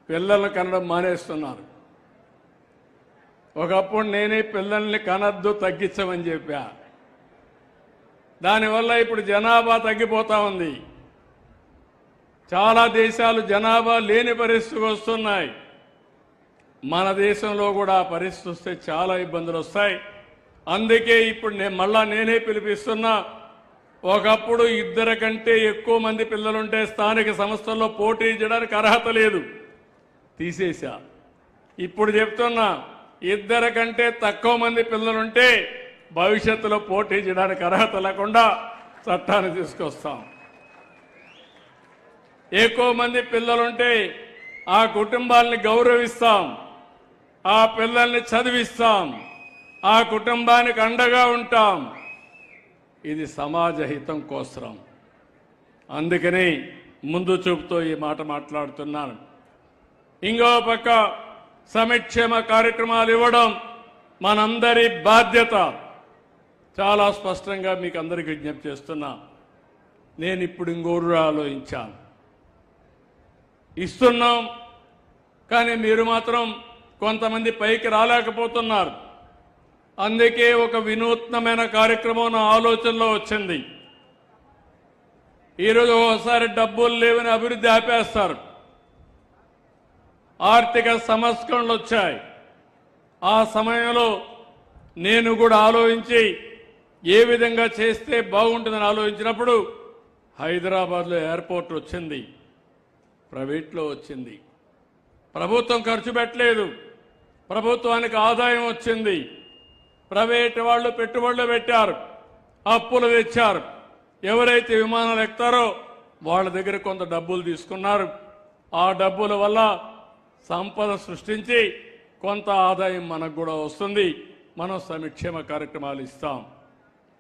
పిల్లలను కనడం మానేస్తున్నారు. ఒకప్పుడు నేనే పిల్లల్ని కనద్దు తగ్గించమని చెప్పా. దానివల్ల ఇప్పుడు జనాభా తగ్గిపోతా ఉంది. చాలా దేశాలు జనాభా లేని పరిస్థితికి వస్తున్నాయి. మన దేశంలో కూడా ఆ పరిస్థితి వస్తే చాలా ఇబ్బందులు వస్తాయి. అందుకే ఇప్పుడు నేనే పిలిపిస్తున్నా. ఒకప్పుడు 2 కంటే ఎక్కువ మంది పిల్లలుంటే స్థానిక సంస్థల్లో పోటీ చేయడానికి అర్హత లేదు, తీసేశా. ఇప్పుడు చెప్తున్నా, 2 కంటే తక్కువ మంది పిల్లలుంటే భవిష్యత్తులో పోటీ చేయడానికి అర్హత లేకుండా చట్టాన్ని తీసుకొస్తాం. ఎక్కువ మంది పిల్లలుంటే ఆ కుటుంబాలని గౌరవిస్తాం, ఆ పిల్లల్ని చదివిస్తాం, ఆ కుటుంబానికి అండగా ఉంటాం. ఇది సమాజ హితం కోసం. అందుకని ముందు చూపుతో ఈ మాట మాట్లాడుతున్నాను. ఇంకో పక్క సంక్షేమ కార్యక్రమాలు ఇవ్వడం మనందరి బాధ్యత. చాలా స్పష్టంగా మీకు అందరికీ విజ్ఞప్తి చేస్తున్నా. నేను ఇప్పుడు ఇంకోరు ఆలోచించాను. ఇస్తున్నాం, కానీ మీరు మాత్రం కొంతమంది పైకి రాలేకపోతున్నారు. అందుకే ఒక వినూత్నమైన కార్యక్రమం నా ఆలోచనలో వచ్చింది. ఈరోజు ఒకసారి డబ్బులు లేవని అభివృద్ధి ఆపేస్తారు. ఆర్థిక సంస్కరణలు వచ్చాయి. ఆ సమయంలో నేను కూడా ఆలోచించి ఏ విధంగా చేస్తే బాగుంటుందని ఆలోచించినప్పుడు హైదరాబాద్లో ఎయిర్పోర్ట్ వచ్చింది, ప్రైవేట్లో వచ్చింది. ప్రభుత్వం ఖర్చు పెట్టలేదు, ప్రభుత్వానికి ఆదాయం వచ్చింది. ప్రైవేట్ వాళ్ళు పెట్టుబడులు పెట్టారు, అప్పులు తెచ్చారు. ఎవరైతే విమానాలు ఎక్కుతారో వాళ్ళ దగ్గర కొంత డబ్బులు తీసుకున్నారు. ఆ డబ్బుల వల్ల సంపద సృష్టించి కొంత ఆదాయం మనకు కూడా వస్తుంది. మనం సంక్షేమ కార్యక్రమాలు ఇస్తాం.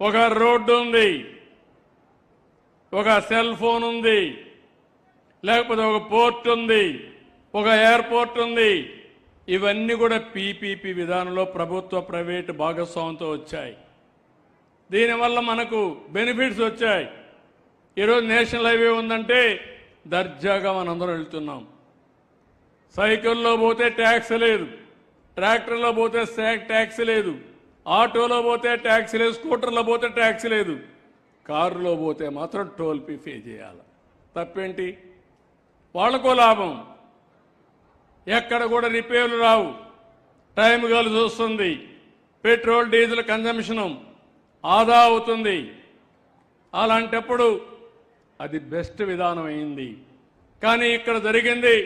ఒక రోడ్డు ఉంది, ఒక సెల్ ఫోన్ ఉంది, లేకపోతే ఒక పోర్ట్ ఉంది, ఒక ఎయిర్పోర్ట్ ఉంది. ఇవన్నీ కూడా పీపీపీ విధానంలో ప్రభుత్వ ప్రైవేటు భాగస్వామ్యంతో వచ్చాయి. దీనివల్ల మనకు బెనిఫిట్స్ వచ్చాయి. ఈరోజు నేషనల్ హైవే ఉందంటే దర్జాగా మనందరం వెళ్తున్నాం. సైకిల్లో పోతే ట్యాక్స్ లేదు, ట్రాక్టర్లో పోతే ట్యాక్స్ లేదు, ఆటోలో పోతే ట్యాక్స్ లేదు, స్కూటర్లో పోతే ట్యాక్స్ లేదు, కారులో పోతే మాత్రం టోల్ ఫీ పే చేయాలి. తప్పేంటి? వాళ్ళకో లాభం. ఎక్కడ కూడా రిపేర్లు రావు, టైం కలిసి వస్తుంది, పెట్రోల్ డీజిల్ కన్జంప్షన్ ఆదా అవుతుంది. అలాంటప్పుడు అది బెస్ట్ విధానం అయింది. కానీ ఇక్కడ జరిగింది,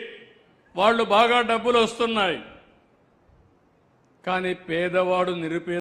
వాళ్ళు బాగా డబ్బులు వస్తున్నాయి, కానీ పేదవాడు నిరుపేద